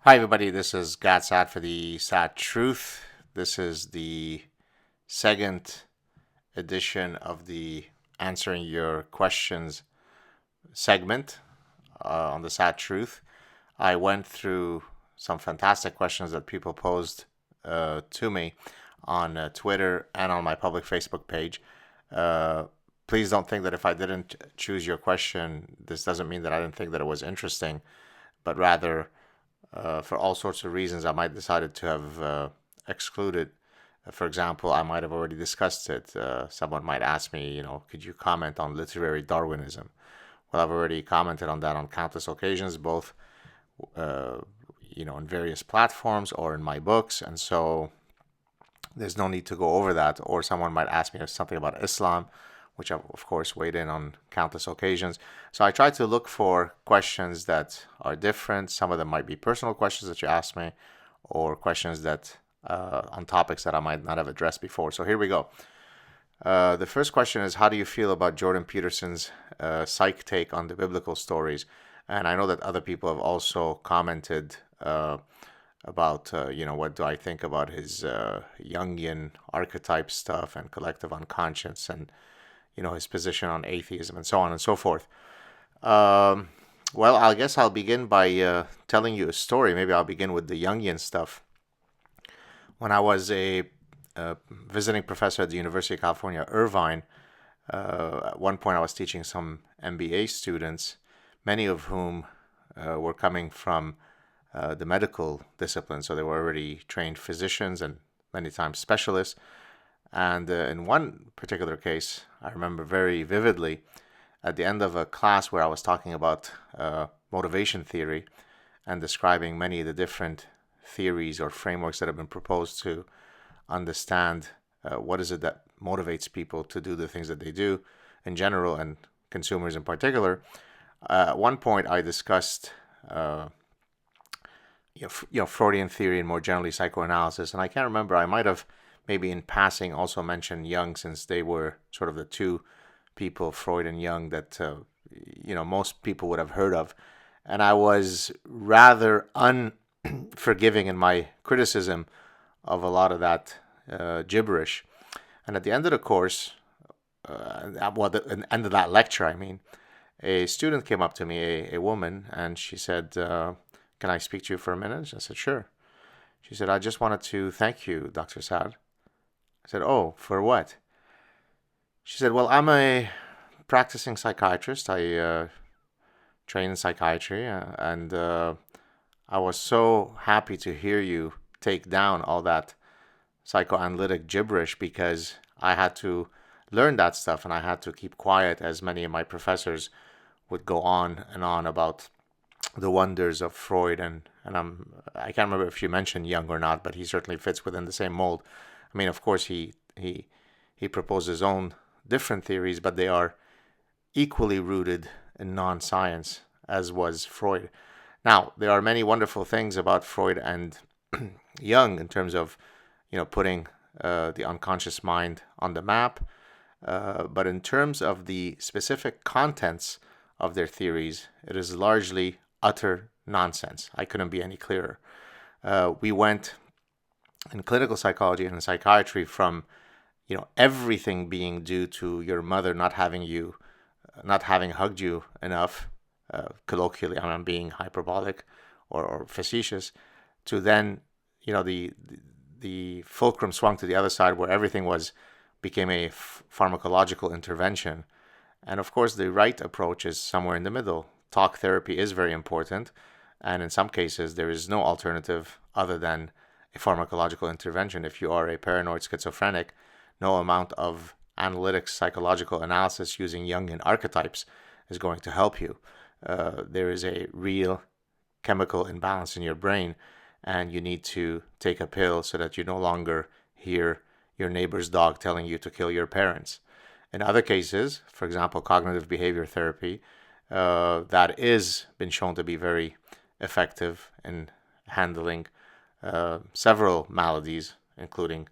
Hi, everybody. This is SAAD for the SAAD Truth. This is the second edition of the Answering Your Questions segment on the SAAD Truth. I went through some fantastic questions that people posed to me on Twitter and on my public Facebook page. Please don't think that if I didn't choose your question, this doesn't mean that I didn't think that it was interesting, but rather for all sorts of reasons, I might decided to have excluded. For example, I might have already discussed it. Someone might ask me, could you comment on literary Darwinism? Well, I've already commented on that on countless occasions, both, on various platforms or in my books, and so there's no need to go over that. Or someone might ask me something about Islam, which I've, of course, weighed in on countless occasions. So I try to look for questions that are different. Some of them might be personal questions that you ask me, or questions that on topics that I might not have addressed before. So here we go. The first question is, how do you feel about Jordan Peterson's psych take on the biblical stories? And I know that other people have also commented about, what do I think about his Jungian archetype stuff and collective unconscious and his position on atheism and so on and so forth. Well, I guess I'll begin by telling you a story. Maybe I'll begin with the Jungian stuff. When I was a visiting professor at the University of California, Irvine, at one point I was teaching some MBA students, many of whom were coming from the medical discipline. So they were already trained physicians and many times specialists. And in one particular case, I remember very vividly, at the end of a class where I was talking about motivation theory and describing many of the different theories or frameworks that have been proposed to understand what is it that motivates people to do the things that they do in general and consumers in particular. At one point, I discussed Freudian theory and more generally psychoanalysis, and I can't remember. I might have maybe in passing also mentioned Jung, since they were sort of the two people, Freud and Jung, that most people would have heard of. And I was rather unforgiving in my criticism of a lot of that gibberish. And at the end of the course, the end of that lecture, I mean, a student came up to me, a woman, and she said, "Can I speak to you for a minute?" I said, "Sure." She said, "I just wanted to thank you, Dr. Saad." I said, "Oh, for what?" She said, "Well, I'm a practicing psychiatrist. I train in psychiatry, and I was so happy to hear you take down all that psychoanalytic gibberish because I had to learn that stuff and I had to keep quiet, as many of my professors would go on and on about the wonders of Freud I can't remember if you mentioned Jung or not, but he certainly fits within the same mold. I mean, of course, he proposed his own different theories, but they are equally rooted in non-science, as was Freud. Now, there are many wonderful things about Freud and Jung in terms of, putting the unconscious mind on the map. But in terms of the specific contents of their theories, it is largely utter nonsense. I couldn't be any clearer. We went in clinical psychology and in psychiatry from everything being due to your mother not having hugged you enough, colloquially, I'm being hyperbolic or facetious, to then the fulcrum swung to the other side where everything became a pharmacological intervention. And of course, the right approach is somewhere in the middle. Talk therapy is very important, and in some cases there is no alternative other than a pharmacological intervention. If you are a paranoid schizophrenic, no amount of analytics, psychological analysis using Jungian archetypes is going to help you. There is a real chemical imbalance in your brain, and you need to take a pill so that you no longer hear your neighbor's dog telling you to kill your parents. In other cases, for example, cognitive behavior therapy, that is been shown to be very effective in handling several maladies, including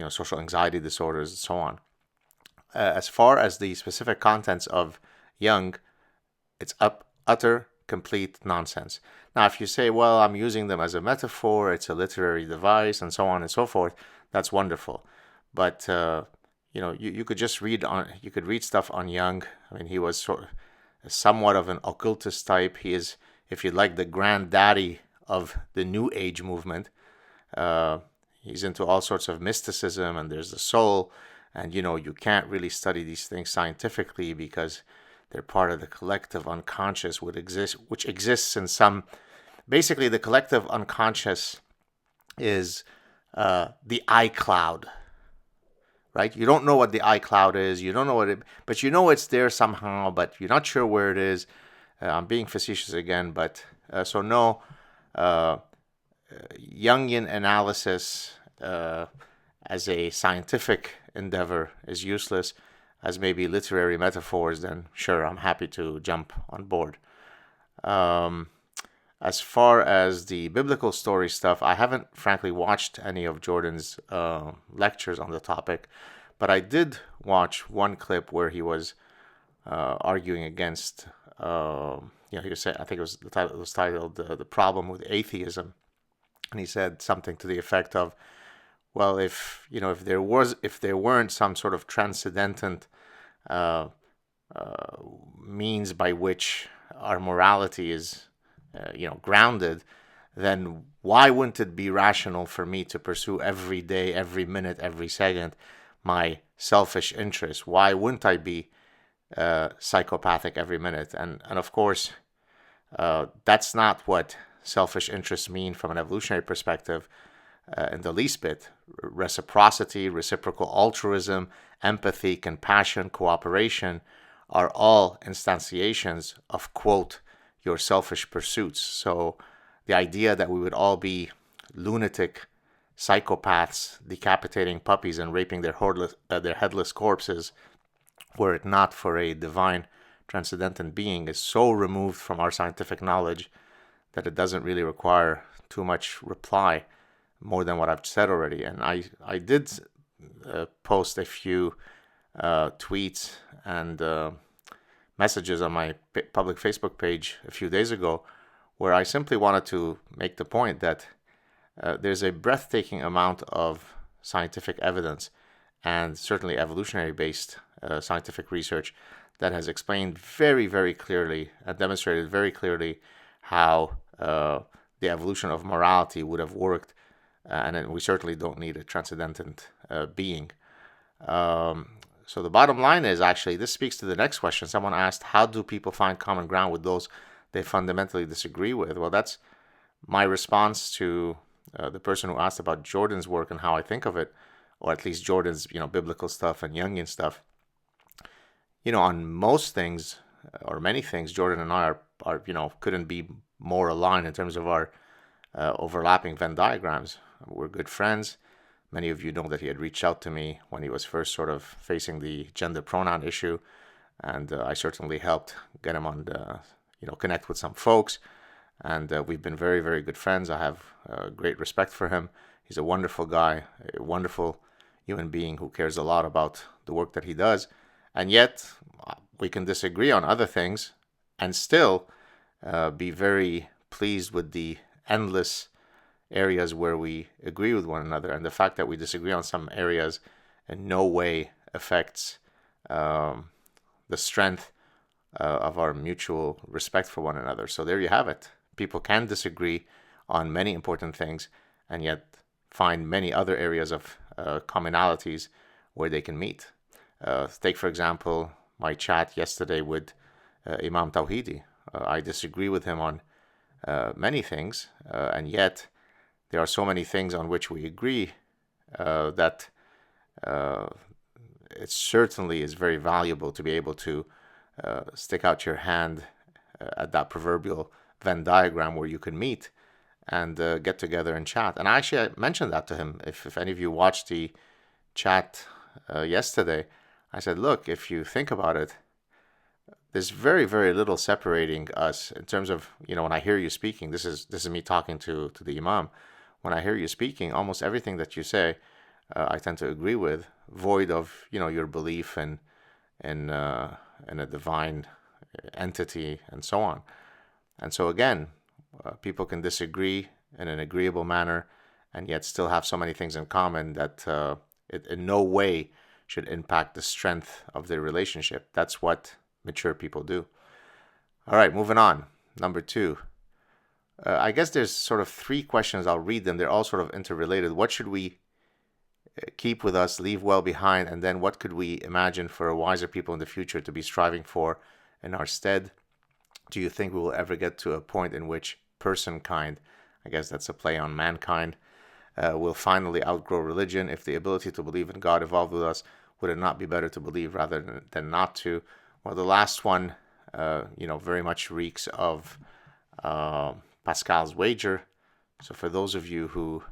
social anxiety disorders and so on. As far as the specific contents of Jung, it's utter complete nonsense. Now, if you say, well, I'm using them as a metaphor, it's a literary device, and so on and so forth, that's wonderful. But you could just read stuff on Jung. I mean, he was somewhat of an occultist type. He is, if you like, the granddaddy of the New Age movement. He's into all sorts of mysticism, and there's the soul, and you can't really study these things scientifically because they're part of the collective unconscious, which exists in some. Basically, the collective unconscious is the iCloud, right? You don't know what the iCloud is. You don't know but it's there somehow, but you're not sure where it is. I'm being facetious again, but so no. Jungian analysis as a scientific endeavor is useless. As maybe literary metaphors, then sure, I'm happy to jump on board. As far as the biblical story stuff, I haven't frankly watched any of Jordan's lectures on the topic, but I did watch one clip where he was arguing against, he was saying, I think the title was titled "The Problem with Atheism," and he said something to the effect of, well, if there weren't some sort of transcendent means by which our morality is, grounded, then why wouldn't it be rational for me to pursue every day, every minute, every second my selfish interests? Why wouldn't I be psychopathic every minute? And of course, that's not what selfish interests mean from an evolutionary perspective. In the least bit. Reciprocity, reciprocal altruism, empathy, compassion, cooperation are all instantiations of, quote, your selfish pursuits. So the idea that we would all be lunatic psychopaths decapitating puppies and raping their headless corpses were it not for a divine transcendent being is so removed from our scientific knowledge that it doesn't really require too much reply, more than what I've said already. And I did post a few tweets and messages on my public Facebook page a few days ago where I simply wanted to make the point that there's a breathtaking amount of scientific evidence and certainly evolutionary-based scientific research that has explained very, very clearly and demonstrated very clearly how the evolution of morality would have worked. And we certainly don't need a transcendent being. So the bottom line is, actually, this speaks to the next question. Someone asked, how do people find common ground with those they fundamentally disagree with? Well, that's my response to the person who asked about Jordan's work and how I think of it, or at least Jordan's, biblical stuff and Jungian stuff. On most things, or many things, Jordan and I are couldn't be more aligned in terms of our overlapping Venn diagrams. We're good friends. Many of you know that he had reached out to me when he was first sort of facing the gender pronoun issue, and I certainly helped get him on the, connect with some folks, and we've been very, very good friends. I have great respect for him. He's a wonderful guy, a wonderful human being who cares a lot about the work that he does, and yet we can disagree on other things and still be very pleased with the endless areas where we agree with one another, and the fact that we disagree on some areas in no way affects the strength of our mutual respect for one another. So there you have it. People can disagree on many important things and yet find many other areas of commonalities where they can meet. Take, for example, my chat yesterday with Imam Tawhidi. I disagree with him on many things, and yet there are so many things on which we agree that it certainly is very valuable to be able to stick out your hand at that proverbial Venn diagram where you can meet and get together and chat. And I mentioned that to him. If any of you watched the chat yesterday, I said, look, if you think about it, there's very, very little separating us in terms of, when I hear you speaking, this is me talking to the Imam. When I hear you speaking, almost everything that you say, I tend to agree with, void of, your belief in a divine entity and so on. And so again, people can disagree in an agreeable manner and yet still have so many things in common that it in no way should impact the strength of their relationship. That's what mature people do. All right, moving on. Number 2. I guess there's sort of 3 questions. I'll read them. They're all sort of interrelated. What should we keep with us, leave well behind, and then what could we imagine for wiser people in the future to be striving for in our stead? Do you think we will ever get to a point in which personkind, I guess that's a play on mankind, will finally outgrow religion? If the ability to believe in God evolved with us, would it not be better to believe rather than not to? Well, the last one, very much reeks of Pascal's wager. So for those of you who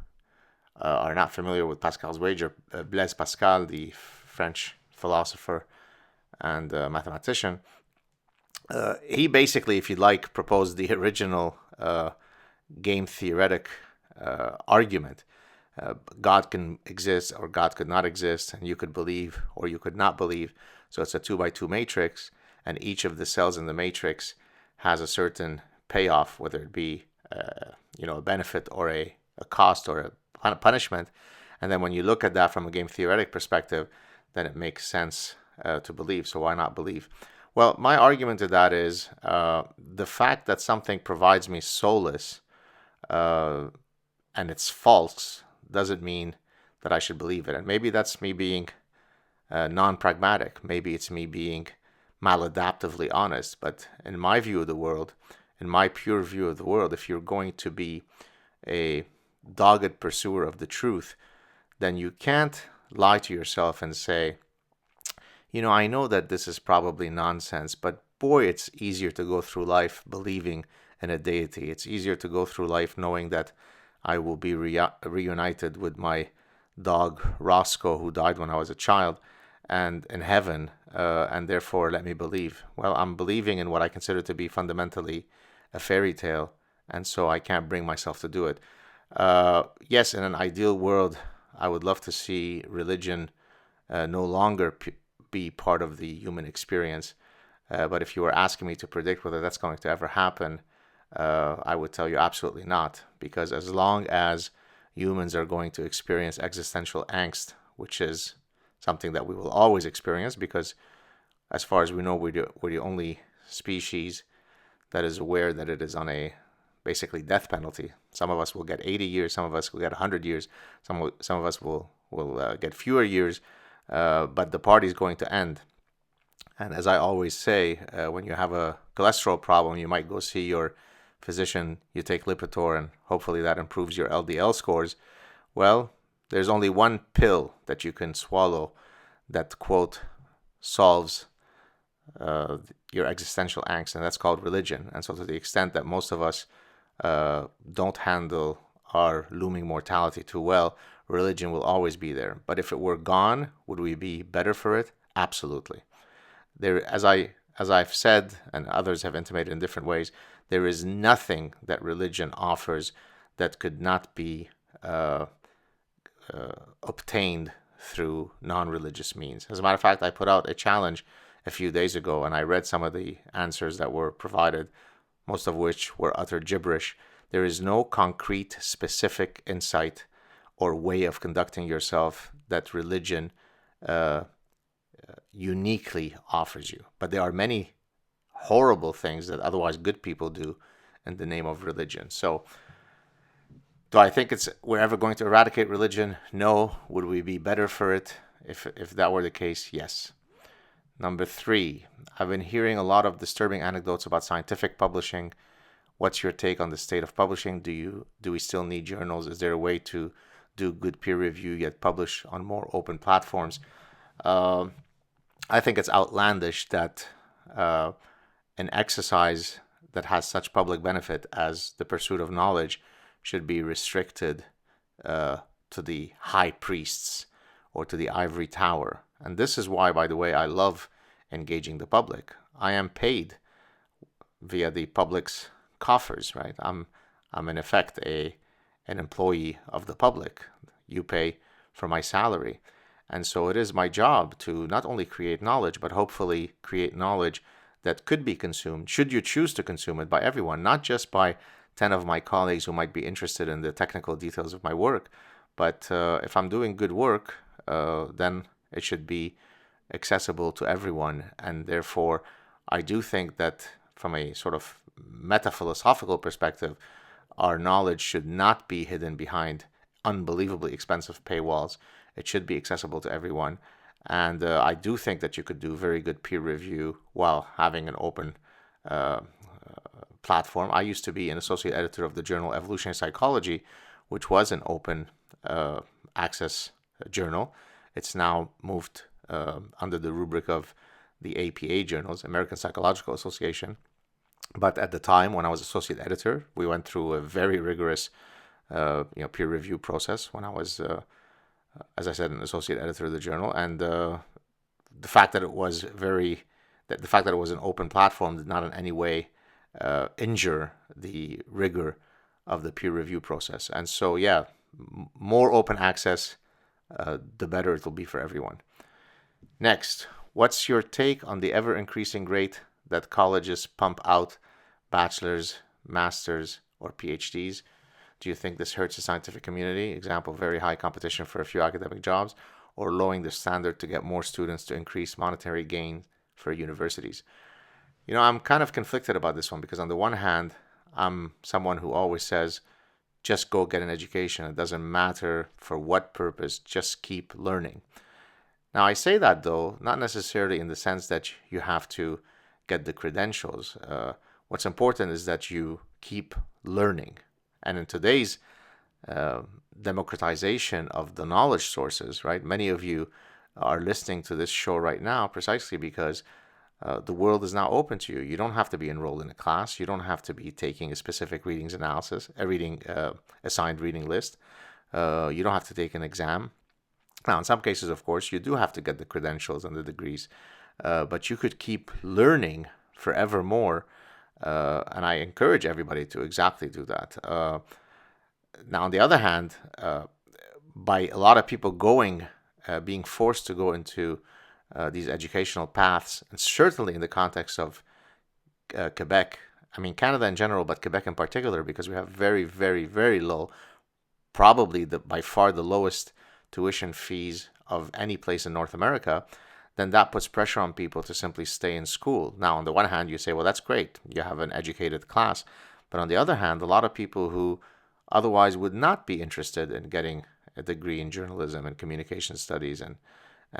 are not familiar with Pascal's wager, Blaise Pascal, the French philosopher and mathematician, he basically, if you like, proposed the original game theoretic argument. God can exist or God could not exist, and you could believe or you could not believe. So it's a 2x2 matrix, and each of the cells in the matrix has a certain payoff, whether it be a benefit or a cost or a punishment. And then when you look at that from a game theoretic perspective, then it makes sense to believe. So why not believe? Well, my argument to that is the fact that something provides me solace and it's false doesn't mean that I should believe it. And maybe that's me being non-pragmatic. Maybe it's me being maladaptively honest. But in my view of the world, in my pure view of the world, if you're going to be a dogged pursuer of the truth, then you can't lie to yourself and say, I know that this is probably nonsense, but boy, it's easier to go through life believing in a deity. It's easier to go through life knowing that I will be reunited with my dog Roscoe, who died when I was a child, and in heaven, and therefore let me believe. Well, I'm believing in what I consider to be fundamentally a fairy tale, and so I can't bring myself to do it. Yes, in an ideal world, I would love to see religion no longer be part of the human experience. But if you were asking me to predict whether that's going to ever happen, I would tell you absolutely not. Because as long as humans are going to experience existential angst, which is something that we will always experience, because as far as we know, we're the only species that is aware that it is on a basically death penalty. Some of us will get 80 years, some of us will get 100 years, some of us will get fewer years, but the party is going to end. And as I always say, when you have a cholesterol problem, you might go see your physician, you take Lipitor, and hopefully that improves your LDL scores. Well, there's only one pill that you can swallow that, quote, solves your existential angst, and that's called religion. And so to the extent that most of us don't handle our looming mortality too well, religion will always be there. But if it were gone, would we be better for it? Absolutely. There, as I've said, and others have intimated in different ways, there is nothing that religion offers that could not be obtained through non-religious means. As a matter of fact, I put out a challenge a few days ago, and I read some of the answers that were provided, most of which were utter gibberish. There is no concrete, specific insight or way of conducting yourself that religion uniquely offers you. But there are many horrible things that otherwise good people do in the name of religion. So, do I think we're ever going to eradicate religion? No. Would we be better for it if that were the case? Yes. Number 3, I've been hearing a lot of disturbing anecdotes about scientific publishing. What's your take on the state of publishing? Do we still need journals? Is there a way to do good peer review yet publish on more open platforms? I think it's outlandish that an exercise that has such public benefit as the pursuit of knowledge should be restricted to the high priests or to the ivory tower. And this is why, by the way, I love engaging the public. I am paid via the public's coffers, right? I'm in effect an employee of the public. You pay for my salary. And so it is my job to not only create knowledge, but hopefully create knowledge that could be consumed, should you choose to consume it, by everyone, not just by 10 of my colleagues who might be interested in the technical details of my work. But if I'm doing good work, then it should be accessible to everyone. And therefore, I do think that from a sort of meta-philosophical perspective, our knowledge should not be hidden behind unbelievably expensive paywalls. It should be accessible to everyone. And I do think that you could do very good peer review while having an open platform. I used to be an associate editor of the journal Evolutionary Psychology, which was an open access journal. It's now moved under the rubric of the APA journals, American Psychological Association. But at the time when I was associate editor, we went through a very rigorous peer review process when I was, as I said, an associate editor of the journal. And the fact that it was an open platform did not in any way injure the rigor of the peer review process. And so, yeah, more open access, the better it will be for everyone. Next, what's your take on the ever-increasing rate that colleges pump out bachelor's, master's, or PhDs? Do you think this hurts the scientific community? Example, very high competition for a few academic jobs, or lowering the standard to get more students to increase monetary gain for universities? I'm kind of conflicted about this one, because on the one hand, I'm someone who always says, just go get an education. It doesn't matter for what purpose, just keep learning. Now, I say that, though, not necessarily in the sense that you have to get the credentials. What's important is that you keep learning. And in today's democratization of the knowledge sources, right? Many of you are listening to this show right now precisely because the world is now open to you. You don't have to be enrolled in a class. You don't have to be taking a specific readings analysis, assigned reading list. You don't have to take an exam. Now, in some cases, of course, you do have to get the credentials and the degrees, but you could keep learning forevermore. And I encourage everybody to exactly do that. Now, on the other hand, by a lot of people being forced to go into these educational paths, and certainly in the context of Quebec, I mean Canada in general, but Quebec in particular, because we have very, very, very low, probably by far the lowest tuition fees of any place in North America, then that puts pressure on people to simply stay in school. Now, on the one hand, you say, well, that's great. You have an educated class. But on the other hand, a lot of people who otherwise would not be interested in getting a degree in journalism and communication studies and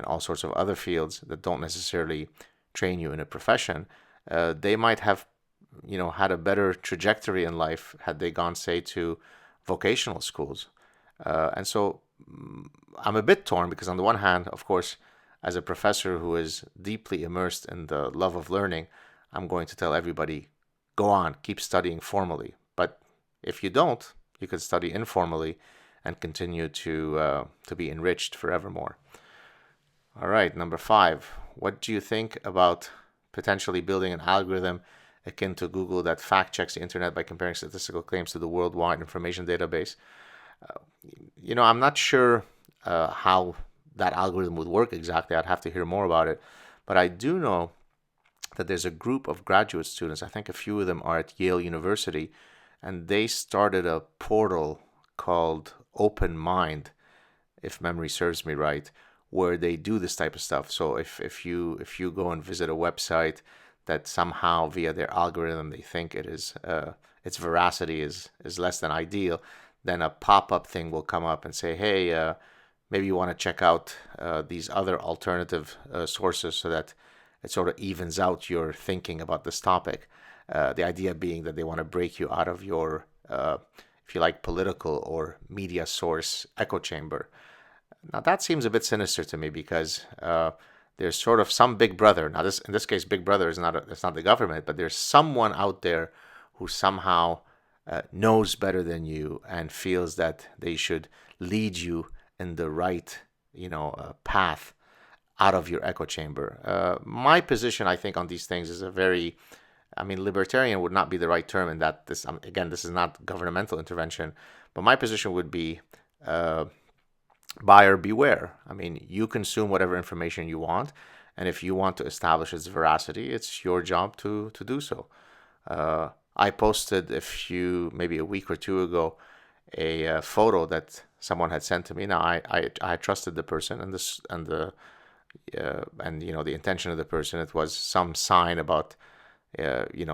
all sorts of other fields that don't necessarily train you in a profession, they might have, had a better trajectory in life had they gone, say, to vocational schools. And so I'm a bit torn, because on the one hand, of course, as a professor who is deeply immersed in the love of learning, I'm going to tell everybody, go on, keep studying formally. But if you don't, you could study informally and continue to be enriched forevermore. All right, number 5. What do you think about potentially building an algorithm akin to Google that fact checks the internet by comparing statistical claims to the worldwide information database? I'm not sure how that algorithm would work exactly. I'd have to hear more about it. But I do know that there's a group of graduate students, I think a few of them are at Yale University, and they started a portal called Open Mind, if memory serves me right, where they do this type of stuff. So if you go and visit a website that somehow via their algorithm they think its veracity is less than ideal, then a pop-up thing will come up and say, hey, maybe you want to check out these other alternative sources so that it sort of evens out your thinking about this topic. The idea being that they want to break you out of your, if you like, political or media source echo chamber. Now that seems a bit sinister to me, because there's sort of some big brother. Now in this case, big brother is it's not the government, but there's someone out there who somehow knows better than you and feels that they should lead you in the right, path out of your echo chamber. My position, I think, on these things is libertarian would not be the right term in that this is not governmental intervention, but my position would be buyer beware. I mean, you consume whatever information you want, And if you want to establish its veracity, it's your job to do so. I posted maybe a week or two ago, a photo that someone had sent to me. Now I trusted the person and the intention of the person. It was some sign about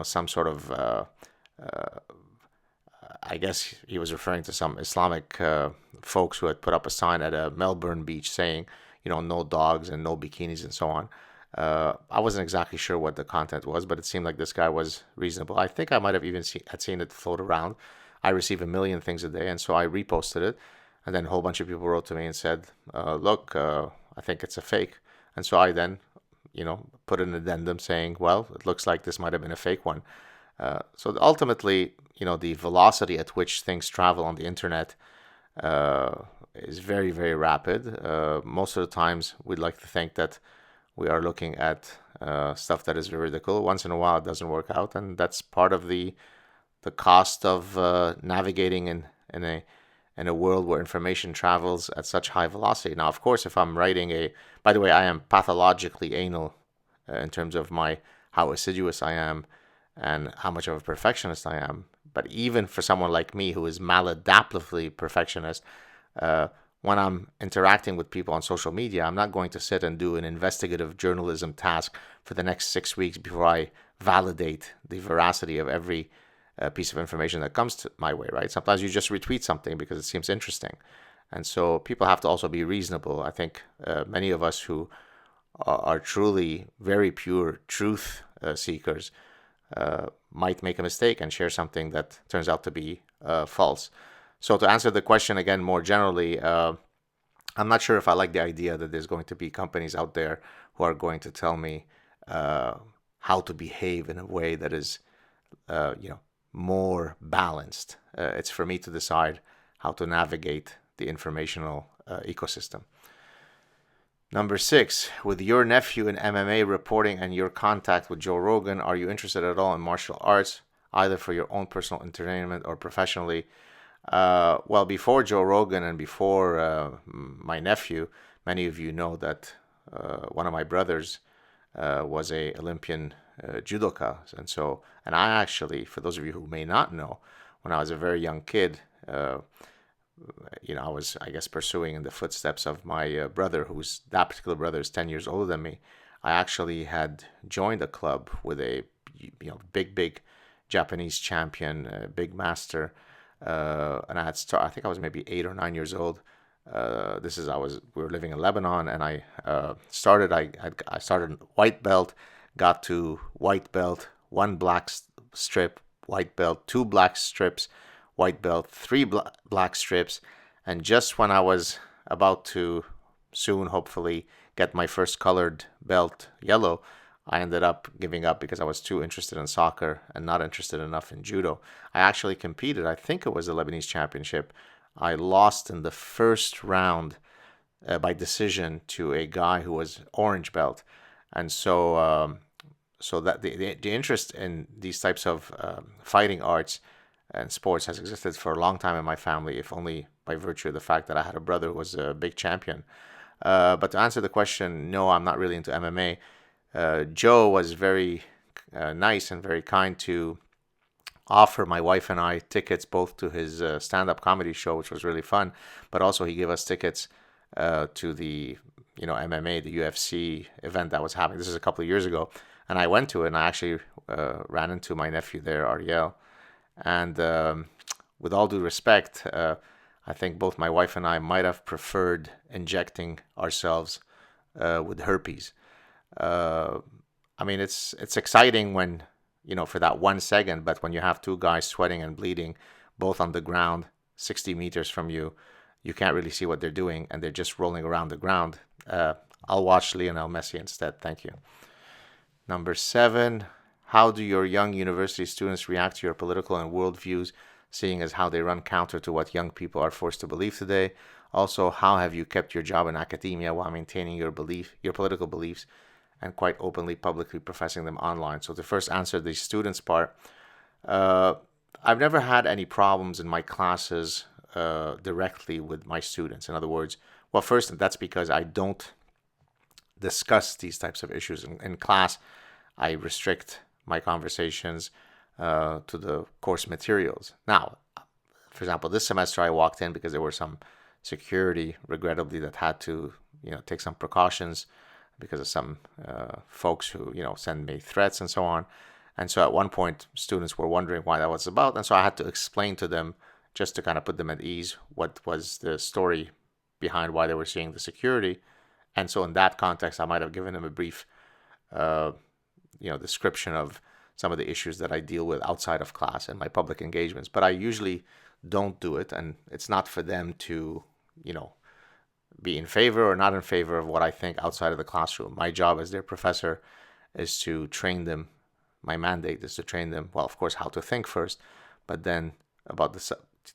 some sort of I guess he was referring to some Islamic folks who had put up a sign at a Melbourne beach saying, no dogs and no bikinis and so on. I wasn't exactly sure what the content was, but it seemed like this guy was reasonable. I think I might have even seen it float around. I receive a million things a day, and so I reposted it. And then a whole bunch of people wrote to me and said, look, I think it's a fake. And so I then, put an addendum saying, well, it looks like this might have been a fake one. So ultimately, the velocity at which things travel on the internet is very, very rapid. Most of the times, we'd like to think that we are looking at stuff that is veridical. Once in a while, it doesn't work out, and that's part of the cost of navigating in a world where information travels at such high velocity. Now, of course, if I'm writing by the way, I am pathologically anal in terms of how assiduous I am and how much of a perfectionist I am. But even for someone like me who is maladaptively perfectionist, when I'm interacting with people on social media, I'm not going to sit and do an investigative journalism task for the next 6 weeks before I validate the veracity of every piece of information that comes to my way, right? Sometimes you just retweet something because it seems interesting. And so people have to also be reasonable. I think many of us who are truly very pure truth seekers might make a mistake and share something that turns out to be false. So to answer the question again more generally, I'm not sure if I like the idea that there's going to be companies out there who are going to tell me how to behave in a way that is, more balanced. It's for me to decide how to navigate the informational ecosystem. Number 6, with your nephew in MMA reporting and your contact with Joe Rogan, are you interested at all in martial arts, either for your own personal entertainment or professionally? Well, before Joe Rogan and before my nephew, many of you know that one of my brothers was a Olympian judoka, and I actually, for those of you who may not know, when I was a very young kid, I was, I guess, pursuing in the footsteps of my brother, that particular brother is 10 years older than me. I actually had joined a club with a big Japanese champion, big master, and I think I was maybe 8 or 9 years old. We were living in Lebanon, and I started white belt, got to white belt, 1 black strip, white belt, 2 black strips, white belt, 3 black strips, and just when I was about to soon, hopefully, get my first colored belt, yellow, I ended up giving up because I was too interested in soccer and not interested enough in judo. I actually competed, I think it was the Lebanese championship. I lost in the first round by decision to a guy who was orange belt. And so that the interest in these types of fighting arts and sports has existed for a long time in my family, if only by virtue of the fact that I had a brother who was a big champion. But to answer the question, no, I'm not really into MMA. Joe was very nice and very kind to offer my wife and I tickets both to his stand-up comedy show, which was really fun, but also he gave us tickets to the MMA, the UFC event that was happening. This is a couple of years ago, and I went to it, and I actually ran into my nephew there, Ariel. And with all due respect, I think both my wife and I might have preferred injecting ourselves with herpes. I mean, it's exciting when, for that 1 second, but when you have 2 guys sweating and bleeding, both on the ground, 60 meters from you, you can't really see what they're doing, and they're just rolling around the ground. I'll watch Lionel Messi instead. Thank you. Number 7, how do your young university students react to your political and world views, seeing as how they run counter to what young people are forced to believe today? Also, how have you kept your job in academia while maintaining your political beliefs, and quite openly, publicly professing them online? So to first answer the students part, I've never had any problems in my classes directly with my students. In other words, well, first, that's because I don't discuss these types of issues in class. I restrict my conversations to the course materials. Now, for example, this semester I walked in because there were some security, regrettably, that had to, take some precautions because of some folks who, send me threats and so on. And so at one point, students were wondering why that was about. And so I had to explain to them, just to kind of put them at ease, what was the story behind why they were seeing the security. And so in that context, I might have given them a brief, description of some of the issues that I deal with outside of class and my public engagements. But I usually don't do it. And it's not for them to, be in favor or not in favor of what I think outside of the classroom. My job as their professor is to train them. My mandate is to train them, well, of course, how to think first, but then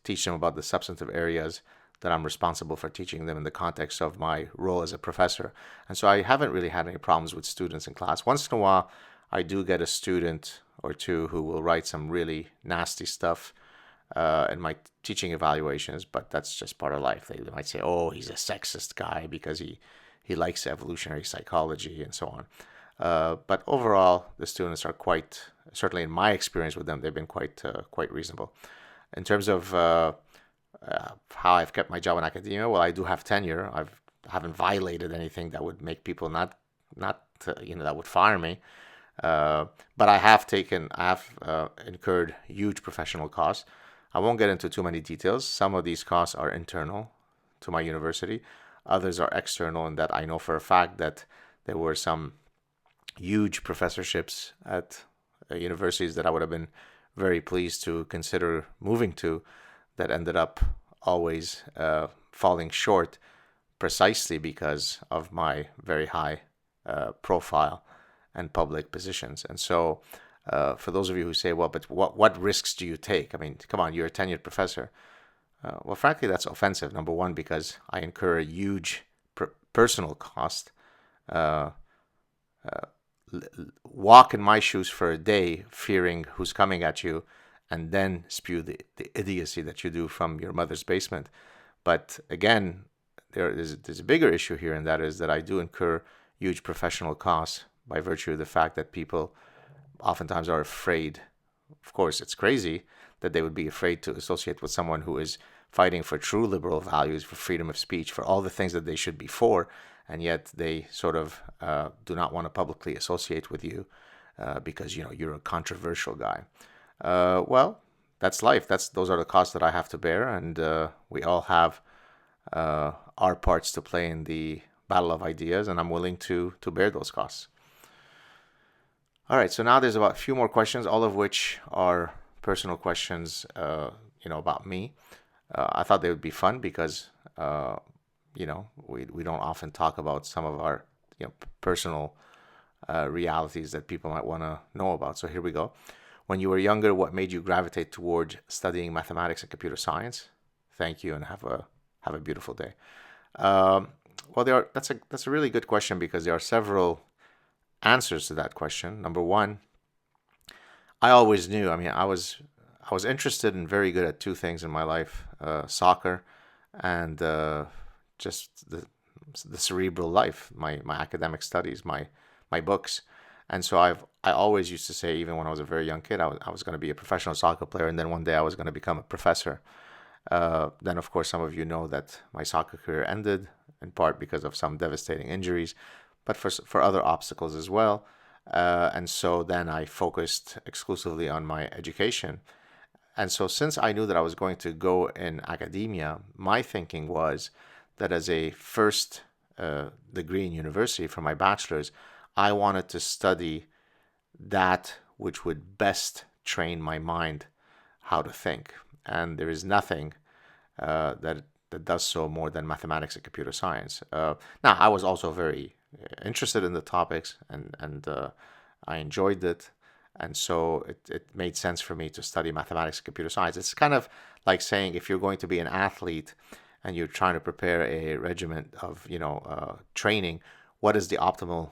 teach them about the substantive areas that I'm responsible for teaching them in the context of my role as a professor. And so I haven't really had any problems with students in class. Once in a while, I do get a student or two who will write some really nasty stuff in my teaching evaluations, but that's just part of life. They might say, oh, he's a sexist guy because he likes evolutionary psychology and so on. But overall, the students are certainly in my experience with them, they've been quite reasonable. In terms of how I've kept my job in academia, well, I do have tenure. I haven't violated anything that would make people not that would fire me. But I have incurred huge professional costs. I won't get into too many details. Some of these costs are internal to my university. Others are external, in that I know for a fact that there were some huge professorships at universities that I would have been very pleased to consider moving to, that ended up always falling short, precisely because of my very high profile and public positions. And so for those of you who say, well, but what risks do you take? I mean, come on, you're a tenured professor. Well, frankly, that's offensive. Number one, because I incur a huge personal cost. Walk in my shoes for a day, fearing who's coming at you, and then spew the idiocy that you do from your mother's basement. But again, there's a bigger issue here, and that is that I do incur huge professional costs by virtue of the fact that people oftentimes are afraid. Of course, it's crazy that they would be afraid to associate with someone who is fighting for true liberal values, for freedom of speech, for all the things that they should be for, and yet they sort of do not want to publicly associate with you because you're a controversial guy. Well, that's life. Those are the costs that I have to bear, and we all have our parts to play in the battle of ideas, and I'm willing to bear those costs. All right, so now there's about a few more questions, all of which are personal questions, about me. I thought they would be fun because, we don't often talk about some of our, personal realities that people might want to know about. So here we go. When you were younger, what made you gravitate toward studying mathematics and computer science? Thank you, and have a beautiful day. Well, that's a really good question, because there are several answers to that question. Number one, I always knew. I mean, I was interested and very good at two things in my life: soccer and just the cerebral life, my academic studies, my books. And so I always used to say, even when I was a very young kid, I was going to be a professional soccer player, and then one day I was going to become a professor. Then, of course, some of you know that my soccer career ended, in part because of some devastating injuries, but for other obstacles as well. And so then I focused exclusively on my education. And so since I knew that I was going to go in academia, my thinking was that as a first degree in university for my bachelor's, I wanted to study that which would best train my mind how to think. And there is nothing that does so more than mathematics and computer science. Now, I was also very interested in the topics, and I enjoyed it. And so it made sense for me to study mathematics and computer science. It's kind of like saying, if you're going to be an athlete and you're trying to prepare a regimen of training, what is the optimal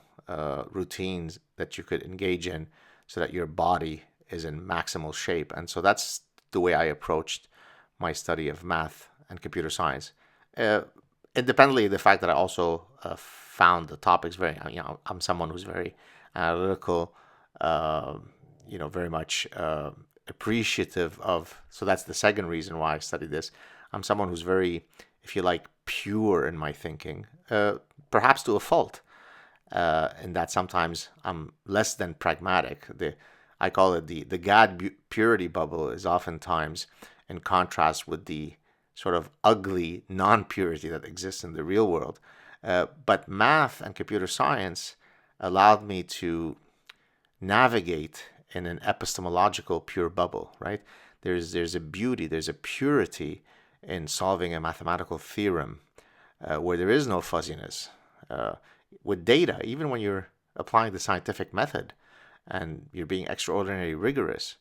routines that you could engage in so that your body is in maximal shape? And so that's the way I approached my study of math and computer science. independently of the fact that I also found the topics very, I'm someone who's very analytical, uh, very much appreciative of. So that's the second reason why I studied this. I'm someone who's very, if you like, pure in my thinking, perhaps to a fault, in that sometimes I'm less than pragmatic. I call it the God purity bubble is oftentimes in contrast with the sort of ugly non-purity that exists in the real world. But math and computer science allowed me to navigate in an epistemological pure bubble, right? There's a beauty, there's a purity in solving a mathematical theorem where there is no fuzziness. With data, even when you're applying the scientific method and you're being extraordinarily rigorous,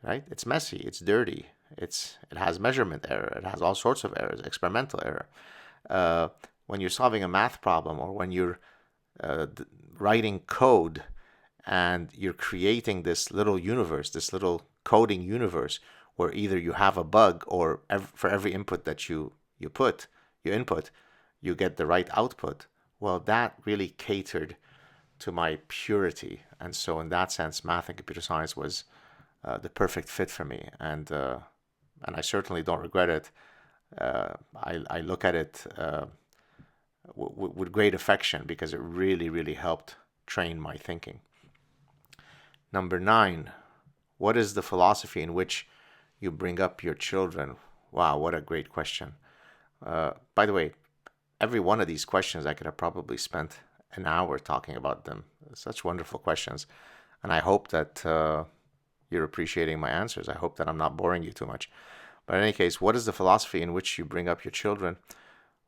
right? It's messy, it's dirty, it has measurement error, it has all sorts of errors, experimental error. When you're solving a math problem or when you're writing code and you're creating this little universe, this little coding universe where either you have a bug or for every input that you input, you get the right output. Well, that really catered to my purity. And so in that sense, math and computer science was the perfect fit for me. And I certainly don't regret it. I look at it with great affection because it really, really helped train my thinking. Number 9, what is the philosophy in which you bring up your children? Wow, what a great question. By the way, every one of these questions, I could have probably spent an hour talking about them. Such wonderful questions. And I hope that you're appreciating my answers. I hope that I'm not boring you too much. But in any case, what is the philosophy in which you bring up your children?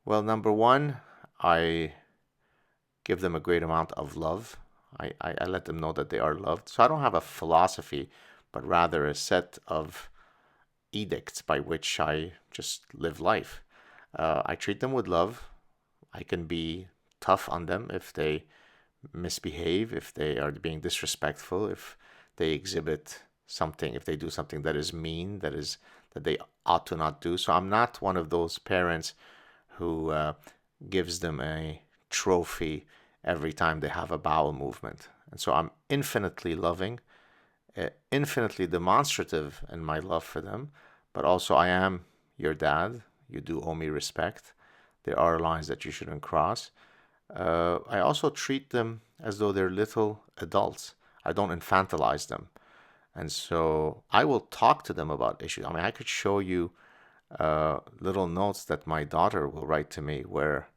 Well, number 1, I give them a great amount of love. I let them know that they are loved. So I don't have a philosophy, but rather a set of edicts by which I just live life. I treat them with love. I can be tough on them if they misbehave, if they are being disrespectful, if they exhibit something, if they do something that is mean, that they ought to not do. So I'm not one of those parents who gives them a trophy every time they have a bowel movement. And so I'm infinitely loving, infinitely demonstrative in my love for them, but also I am your dad. You do owe me respect. There are lines that you shouldn't cross. I also treat them as though they're little adults. I don't infantilize them. And so I will talk to them about issues. I mean, I could show you little notes that my daughter will write to me where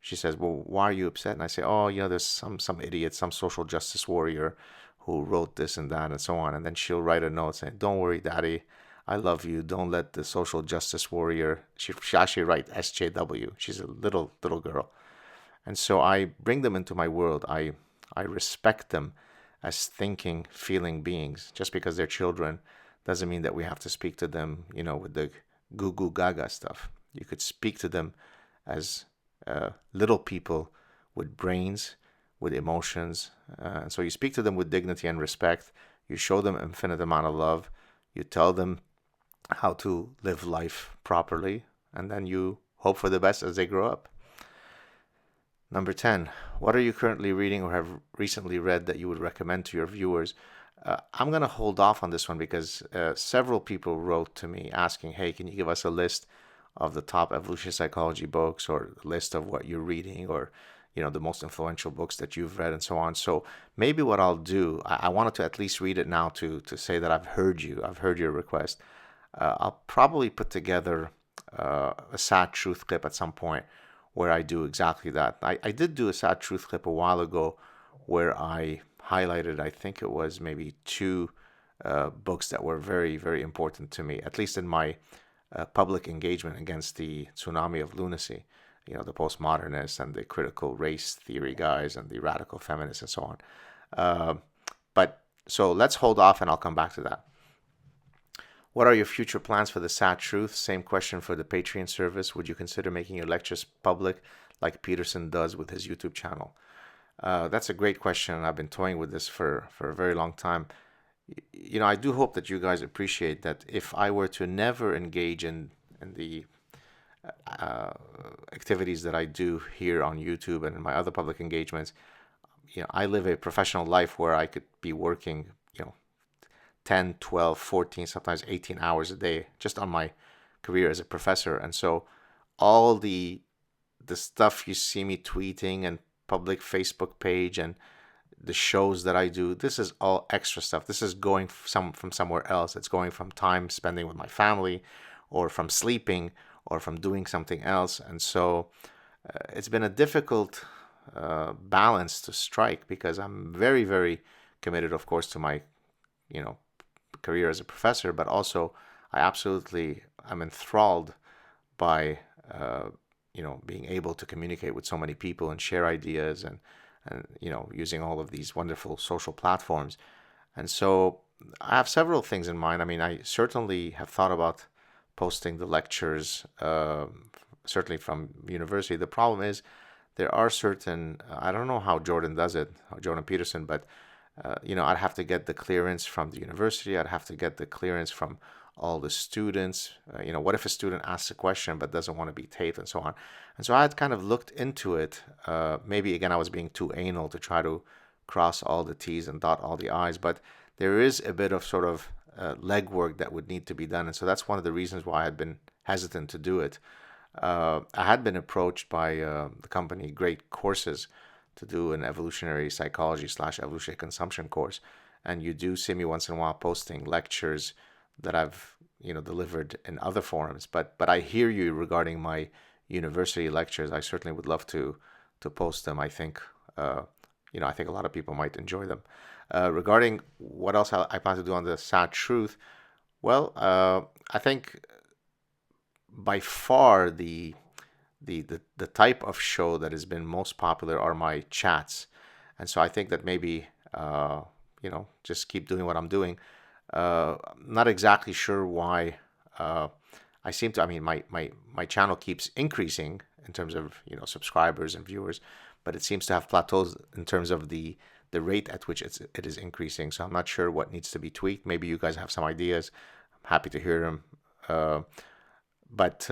she says, well, why are you upset? And I say, oh, there's some idiot, some social justice warrior who wrote this and that and so on. And then she'll write a note saying, don't worry, Daddy, I love you. Don't let the social justice warrior, she actually write SJW. She's a little girl. And so I bring them into my world. I respect them as thinking, feeling beings. Just because they're children doesn't mean that we have to speak to them, with the goo goo gaga stuff. You could speak to them as little people with brains, with emotions. And so you speak to them with dignity and respect. You show them infinite amount of love. You tell them how to live life properly. And then you hope for the best as they grow up. Number 10, what are you currently reading or have recently read that you would recommend to your viewers? I'm going to hold off on this one because several people wrote to me asking, hey, can you give us a list of the top evolutionary psychology books or a list of what you're reading or, the most influential books that you've read and so on. So maybe what I'll do, I wanted to at least read it now to say that I've heard your request. I'll probably put together a SAAD TRUTH clip at some point where I do exactly that. I did do a SAAD TRUTH clip a while ago where I highlighted, I think it was maybe 2 books that were very, very important to me, at least in my public engagement against the tsunami of lunacy, the postmodernists and the critical race theory guys and the radical feminists and so on. But so let's hold off and I'll come back to that. What are your future plans for the SAAD TRUTH? Same question for the Patreon service. Would you consider making your lectures public like Peterson does with his YouTube channel? That's a great question. I've been toying with this for a very long time. I do hope that you guys appreciate that if I were to never engage in the uh, activities that I do here on YouTube and in my other public engagements, I live a professional life where I could be working, 10, 12, 14, sometimes 18 hours a day just on my career as a professor. And so all the stuff you see me tweeting and public Facebook page and the shows that I do, this is all extra stuff. This is going from somewhere else. It's going from time spending with my family, or from sleeping, or from doing something else. And so it's been a difficult balance to strike, because I'm very, very committed, of course, to my, career as a professor, but also I absolutely am enthralled by being able to communicate with so many people and share ideas, and using all of these wonderful social platforms. And so I have several things in mind. I mean, I certainly have thought about posting the lectures, certainly from university. The problem is there are certain, I don't know how Jordan does it, how Jordan Peterson, but I'd have to get the clearance from the university. I'd have to get the clearance from all the students. What if a student asks a question but doesn't want to be taped, and so on. And so I had kind of looked into it. Maybe again, I was being too anal to try to cross all the T's and dot all the I's, but there is a bit of sort of legwork that would need to be done. And so that's one of the reasons why I had been hesitant to do it. I had been approached by the company Great Courses to do an evolutionary psychology / evolutionary consumption course. And you do see me once in a while posting lectures that I've delivered in other forums. But I hear you regarding my university lectures. I certainly would love to post them. I think I think a lot of people might enjoy them. Regarding what else I plan to do on the SAAD Truth, well, I think by far the type of show that has been most popular are my chats. And so I think that maybe just keep doing what I'm doing. Not exactly sure why I seem to. I mean, my channel keeps increasing in terms of subscribers and viewers, but it seems to have plateaus in terms of the rate at which it is increasing. So I'm not sure what needs to be tweaked. Maybe you guys have some ideas. I'm happy to hear them. But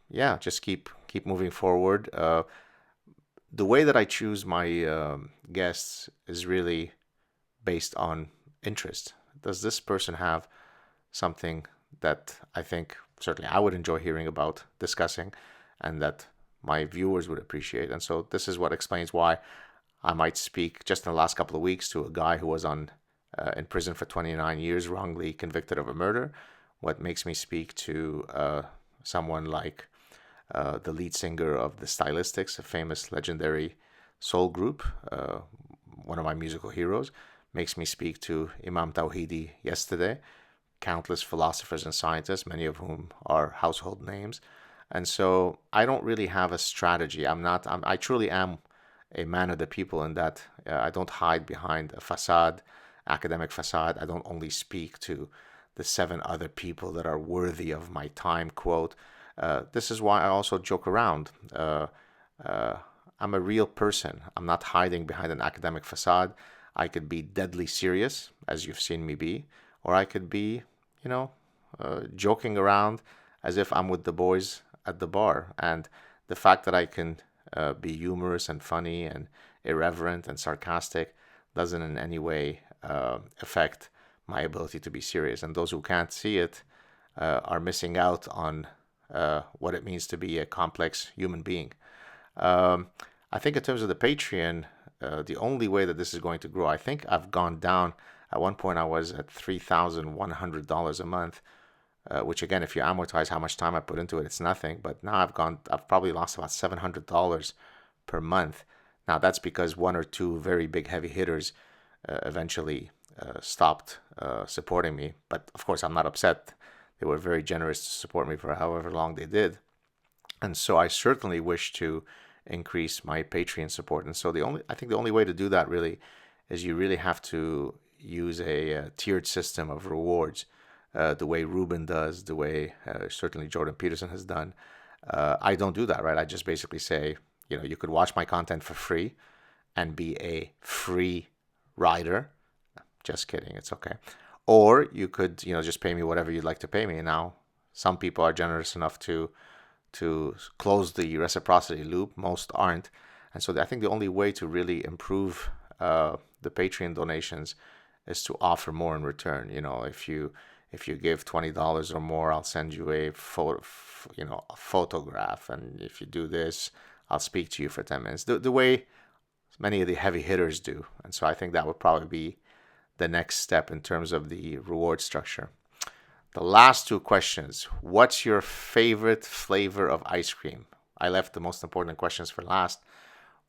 yeah, just keep moving forward. The way that I choose my guests is really based on interest. Does this person have something that I think certainly I would enjoy hearing about, discussing, and that my viewers would appreciate? And so this is what explains why I might speak just in the last couple of weeks to a guy who was in prison for 29 years, wrongly convicted of a murder. What makes me speak to someone like the lead singer of the Stylistics, a famous legendary soul group, one of my musical heroes, makes me speak to Imam Tawhidi yesterday, countless philosophers and scientists, many of whom are household names. And so I don't really have a strategy. I truly am a man of the people in that I don't hide behind a facade, academic facade. I don't only speak to the 7 other people that are worthy of my time, quote. This is why I also joke around. I'm a real person. I'm not hiding behind an academic facade. I could be deadly serious, as you've seen me be, or I could be, joking around as if I'm with the boys at the bar. And the fact that I can be humorous and funny and irreverent and sarcastic doesn't in any way affect my ability to be serious. And those who can't see it are missing out on what it means to be a complex human being. I think in terms of the Patreon, the only way that this is going to grow, I think I've gone down. At one point, I was at $3,100 a month, which again, if you amortize how much time I put into it, it's nothing. But now I've probably lost about $700 per month. Now that's because 1 or 2 very big heavy hitters eventually stopped supporting me. But of course, I'm not upset. They were very generous to support me for however long they did. And so I certainly wish to increase my Patreon support. And so I think the only way to do that really is you really have to use a tiered system of rewards, the way Ruben does, the way certainly Jordan Peterson has done. I don't do that, right? I just basically say, you could watch my content for free and be a free rider. Just kidding, it's okay. Or you could, just pay me whatever you'd like to pay me. Now, some people are generous enough to to close the reciprocity loop. Most aren't. And so I think the only way to really improve the Patreon donations is to offer more in return. If you give $20 or more, I'll send you a photograph, and if you do this, I'll speak to you for 10 minutes. The way many of the heavy hitters do. And so I think that would probably be the next step in terms of the reward structure. The last two questions. What's your favorite flavor of ice cream? I left the most important questions for last.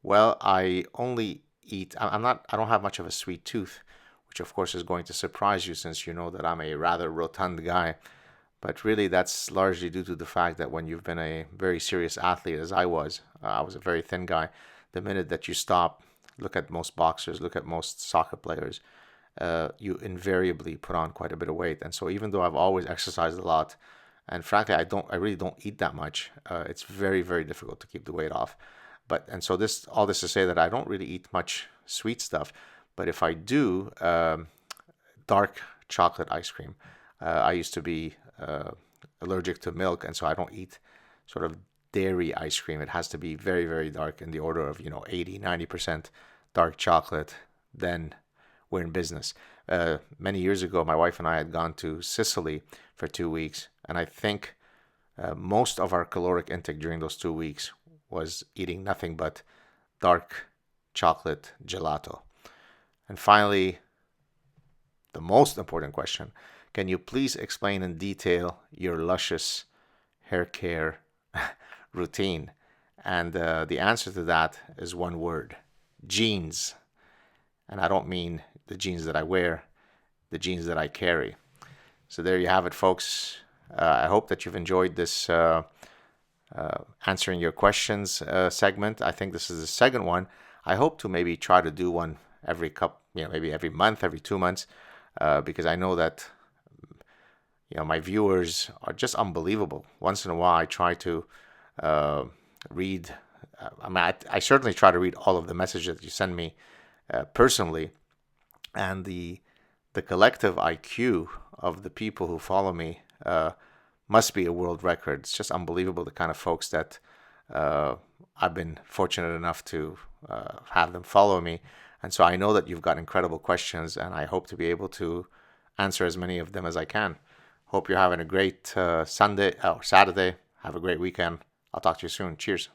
Well, I only eat, I don't have much of a sweet tooth, which of course is going to surprise you since you know that I'm a rather rotund guy. But really that's largely due to the fact that when you've been a very serious athlete, as I was a very thin guy. The minute that you stop, look at most boxers, look at most soccer players, you invariably put on quite a bit of weight. And so even though I've always exercised a lot, and frankly, I really don't eat that much, it's very, very difficult to keep the weight off. And so all this to say that I don't really eat much sweet stuff. But if I do, dark chocolate ice cream. I used to be allergic to milk, and so I don't eat sort of dairy ice cream. It has to be very, very dark, in the order of 80-90% dark chocolate. Then we're in business. Many years ago, my wife and I had gone to Sicily for 2 weeks, and I think most of our caloric intake during those 2 weeks was eating nothing but dark chocolate gelato. And finally, the most important question: can you please explain in detail your luscious hair care routine? And the answer to that is one word: jeans. And I don't mean the jeans that I wear, the jeans that I carry. So there you have it, folks. I hope that you've enjoyed this answering your questions segment. I think this is the second one. I hope to maybe try to do one maybe every month, every 2 months, because I know that my viewers are just unbelievable. Once in a while, I try to read. I certainly try to read all of the messages that you send me personally, and the collective IQ of the people who follow me must be a world record. It's just unbelievable, the kind of folks that I've been fortunate enough to have them follow me. And so I know that you've got incredible questions, and I hope to be able to answer as many of them as I can. Hope you're having a great Saturday. Have a great weekend. I'll talk to you soon. Cheers.